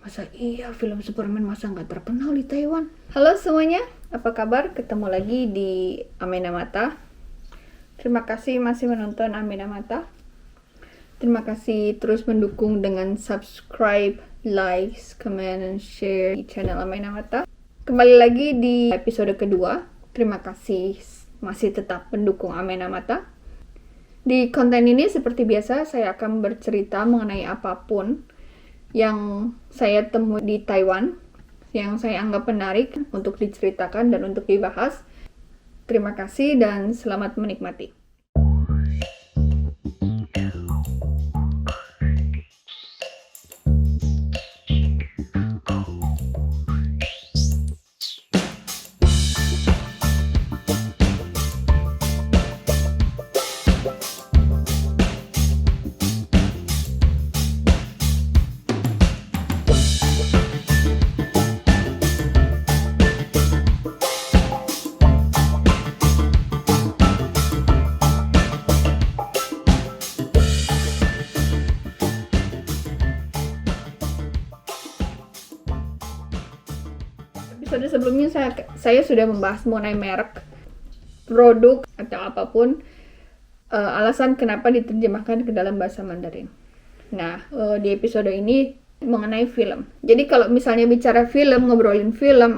Masa iya film Superman masa nggak terkenal di Taiwan? Halo semuanya, apa kabar? Ketemu lagi di Amena Mata. Terima kasih masih menonton Amena Mata. Terima kasih terus mendukung dengan subscribe, likes, comment, and share di channel Amena Mata. Kembali lagi di episode kedua. Terima kasih masih tetap mendukung Amena Mata. Di konten ini seperti biasa saya akan bercerita mengenai apapun yang saya temui di Taiwan, yang saya anggap menarik untuk diceritakan dan untuk dibahas. Terima kasih dan selamat menikmati. Episode sebelumnya saya sudah membahas mengenai merek, produk, atau apapun, alasan kenapa diterjemahkan ke dalam bahasa Mandarin. Nah, di episode ini mengenai film. Jadi kalau misalnya bicara film, ngobrolin film,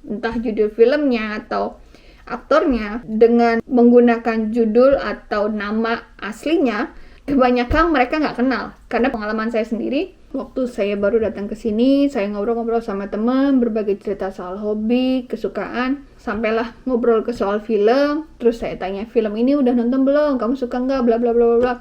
entah judul filmnya atau aktornya, dengan menggunakan judul atau nama aslinya, kebanyakan mereka nggak kenal. Karena pengalaman saya sendiri, waktu saya baru datang ke sini, saya ngobrol-ngobrol sama teman, berbagi cerita soal hobi, kesukaan, sampailah ngobrol ke soal film. Terus saya tanya, film ini udah nonton belum? Kamu suka nggak? Bla bla bla bla bla.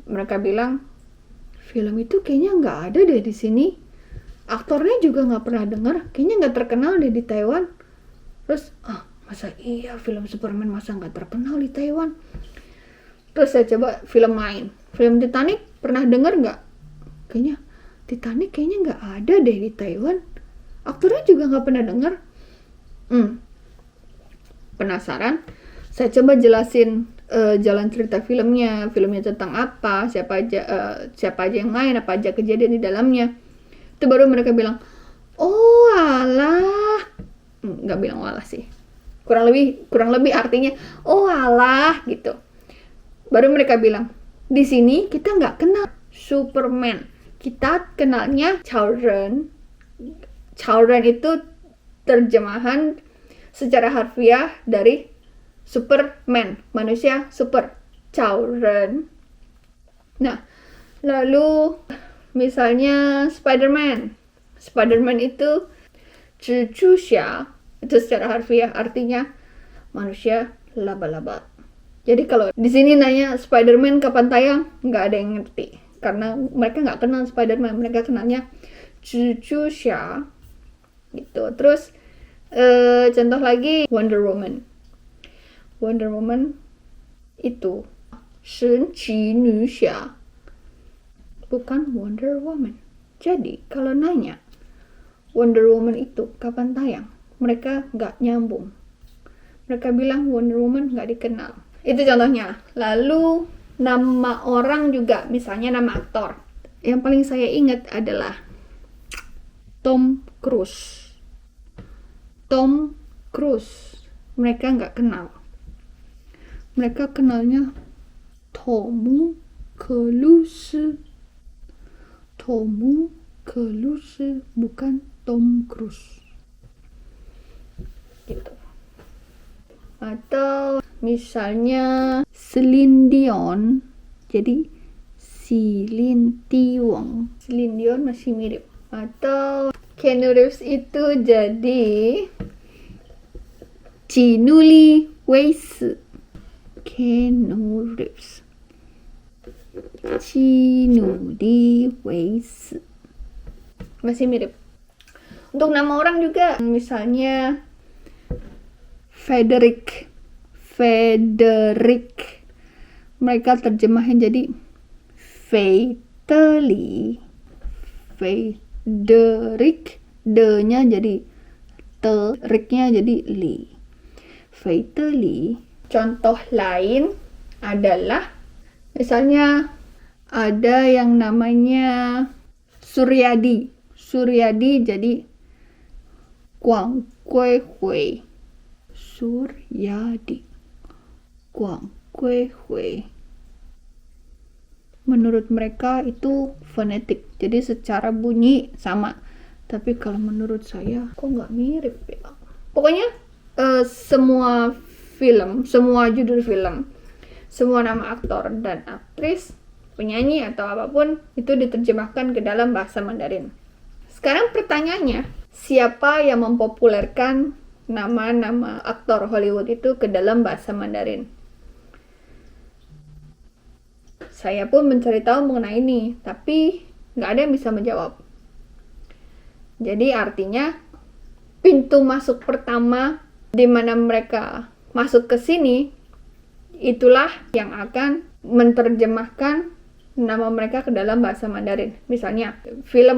Mereka bilang, film itu kayaknya nggak ada deh di sini. Aktornya juga nggak pernah dengar, kayaknya nggak terkenal deh di Taiwan. Terus, masa iya film Superman masa nggak terkenal di Taiwan? Terus saya coba film lain, film Titanic, pernah dengar nggak? Kayaknya Titanic kayaknya nggak ada deh di Taiwan. Aktornya juga nggak pernah dengar. Penasaran? Saya coba jelasin jalan cerita filmnya tentang apa, siapa aja yang main, apa aja kejadian di dalamnya. Itu baru mereka bilang, oh alah, nggak bilang walah sih, kurang lebih artinya oh alah gitu. Baru mereka bilang, di sini kita nggak kenal Superman, kita kenalnya Cao Ren. Cao Ren itu terjemahan secara harfiah dari Superman, manusia super, Cao Ren. Nah, lalu misalnya Spider-Man itu Zhi Zhu Xia, itu secara harfiah artinya manusia laba-laba. Jadi kalau di sini nanya Spider-Man kapan tayang, nggak ada yang ngerti. Karena mereka nggak kenal Spider-Man, mereka kenalnya Zhi Zhu Xia. Gitu. Terus contoh lagi Wonder Woman. Wonder Woman itu Shen Qi Nu Xia, bukan Wonder Woman. Jadi kalau nanya Wonder Woman itu kapan tayang, mereka nggak nyambung. Mereka bilang Wonder Woman nggak dikenal. Itu contohnya. Lalu nama orang juga, misalnya nama aktor. Yang paling saya ingat adalah Tom Cruise. Tom Cruise. Mereka nggak kenal. Mereka kenalnya Tomu Cruise. Tomu Cruise, bukan Tom Cruise. Gitu. Atau misalnya Celine Dion, jadi Celine Dion. Celine Dion masih mirip. Atau Keanu Reeves itu jadi Jinuli Weis. Keanu Reeves, Jinuli Weis, masih mirip. Untuk nama orang juga, misalnya Frederick, mereka terjemahin jadi Frederick, D-nya jadi T-nya jadi Li, Frederick. Contoh lain adalah misalnya ada yang namanya Suryadi. Suryadi jadi Guang Gui Hui. Suryadi Guang Gui Hui. Menurut mereka itu fonetik, jadi secara bunyi sama. Tapi kalau menurut saya kok nggak mirip ya. Pokoknya semua film, semua judul film, semua nama aktor dan aktris, penyanyi atau apapun itu diterjemahkan ke dalam bahasa Mandarin. Sekarang pertanyaannya, siapa yang mempopulerkan nama-nama aktor Hollywood itu ke dalam bahasa Mandarin? Saya pun mencari tahu mengenai ini, tapi nggak ada yang bisa menjawab. Jadi artinya pintu masuk pertama di mana mereka masuk ke sini, itulah yang akan menerjemahkan nama mereka ke dalam bahasa Mandarin. Misalnya film.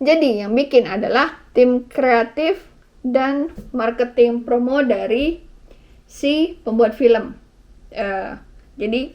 Jadi yang bikin adalah tim kreatif dan marketing promo dari si pembuat film. Jadi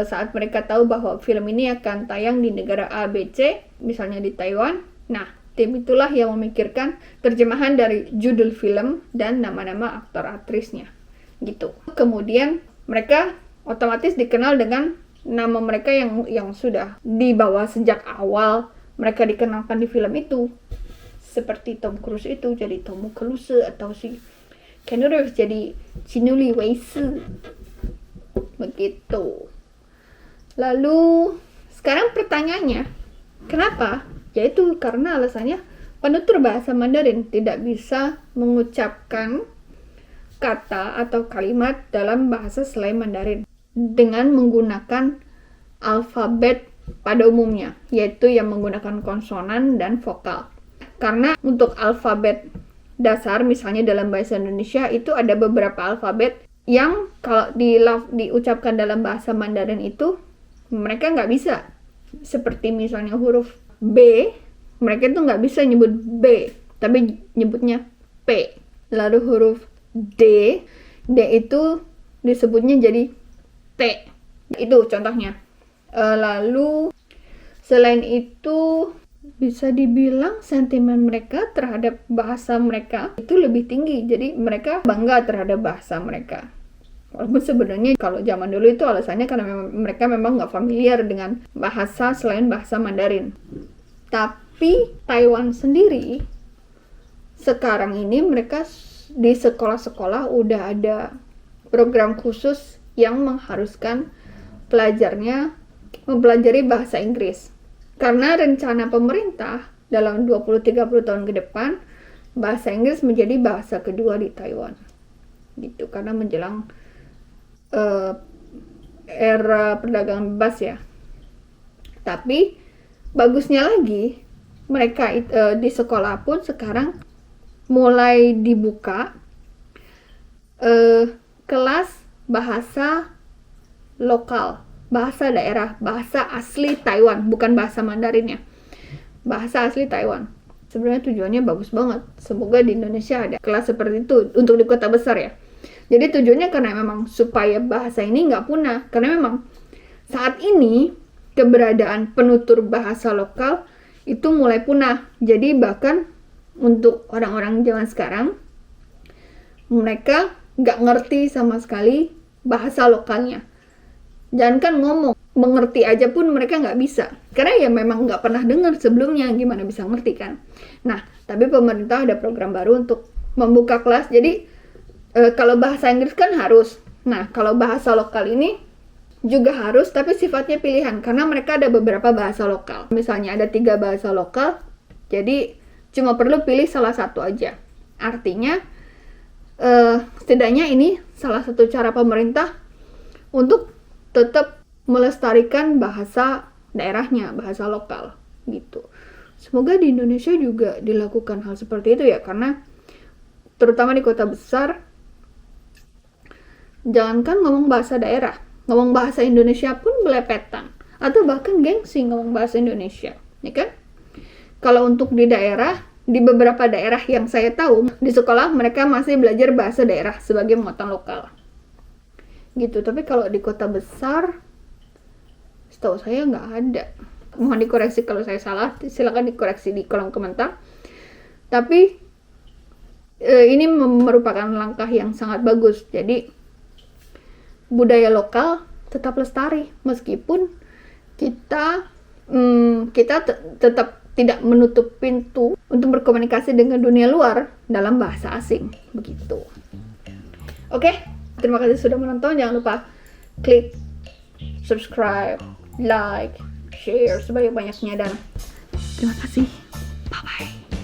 saat mereka tahu bahwa film ini akan tayang di negara A, B, C, misalnya di Taiwan, nah tim itulah yang memikirkan terjemahan dari judul film dan nama-nama aktor aktrisnya gitu. Kemudian mereka otomatis dikenal dengan nama mereka yang sudah dibawa sejak awal mereka dikenalkan di film itu. Seperti Tom Cruise itu jadi Tom Cruise, atau si Keanu Reeves jadi Chinuli Weisi. Begitu. Lalu sekarang pertanyaannya, kenapa? Yaitu karena alasannya penutur bahasa Mandarin tidak bisa mengucapkan kata atau kalimat dalam bahasa selain Mandarin dengan menggunakan alfabet pada umumnya, yaitu yang menggunakan konsonan dan vokal. Karena untuk alfabet dasar, misalnya dalam bahasa Indonesia itu ada beberapa alfabet yang kalau diucapkan dalam bahasa Mandarin itu mereka nggak bisa. Seperti misalnya huruf B, mereka itu nggak bisa nyebut B, tapi nyebutnya P. Lalu huruf D itu disebutnya jadi T. Itu contohnya. Lalu selain itu bisa dibilang sentimen mereka terhadap bahasa mereka itu lebih tinggi. Jadi mereka bangga terhadap bahasa mereka. Walaupun sebenarnya kalau zaman dulu itu alasannya karena mereka memang nggak familiar dengan bahasa selain bahasa Mandarin. Tapi Taiwan sendiri sekarang ini mereka di sekolah-sekolah udah ada program khusus yang mengharuskan pelajarnya mempelajari bahasa Inggris. Karena rencana pemerintah dalam 20-30 tahun ke depan bahasa Inggris menjadi bahasa kedua di Taiwan. Gitu, karena menjelang era perdagangan bebas ya. Tapi bagusnya lagi mereka di sekolah pun sekarang mulai dibuka kelas bahasa lokal, bahasa daerah, bahasa asli Taiwan, bukan bahasa Mandarinnya, bahasa asli Taiwan. Sebenarnya tujuannya bagus banget. Semoga di Indonesia ada kelas seperti itu untuk di kota besar ya. Jadi tujuannya karena memang supaya bahasa ini nggak punah. Karena memang saat ini keberadaan penutur bahasa lokal itu mulai punah. Jadi bahkan untuk orang-orang zaman sekarang, mereka nggak ngerti sama sekali bahasa lokalnya. Jangankan ngomong, mengerti aja pun mereka nggak bisa. Karena ya memang nggak pernah dengar sebelumnya, gimana bisa ngerti kan. Nah, tapi pemerintah ada program baru untuk membuka kelas. Jadi kalau bahasa Inggris kan harus. Nah, kalau bahasa lokal ini juga harus, tapi sifatnya pilihan. Karena mereka ada beberapa bahasa lokal. Misalnya ada 3 bahasa lokal, jadi cuma perlu pilih salah satu aja. Artinya, setidaknya ini salah satu cara pemerintah untuk tetap melestarikan bahasa daerahnya, bahasa lokal gitu. Semoga di Indonesia juga dilakukan hal seperti itu ya, karena terutama di kota besar, jangankan ngomong bahasa daerah, ngomong bahasa Indonesia pun belepetan, atau bahkan gengsi ngomong bahasa Indonesia, ya kan? Kalau untuk di daerah, di beberapa daerah yang saya tahu, di sekolah mereka masih belajar bahasa daerah sebagai muatan lokal. Gitu, tapi kalau di kota besar, setahu saya nggak ada. Mohon dikoreksi kalau saya salah, silakan dikoreksi di kolom komentar. Tapi ini merupakan langkah yang sangat bagus. Jadi budaya lokal tetap lestari meskipun kita tetap tidak menutup pintu untuk berkomunikasi dengan dunia luar dalam bahasa asing, begitu. Oke, terima kasih sudah menonton. Jangan lupa klik subscribe, like, share sebanyak-banyaknya, dan terima kasih. Bye bye.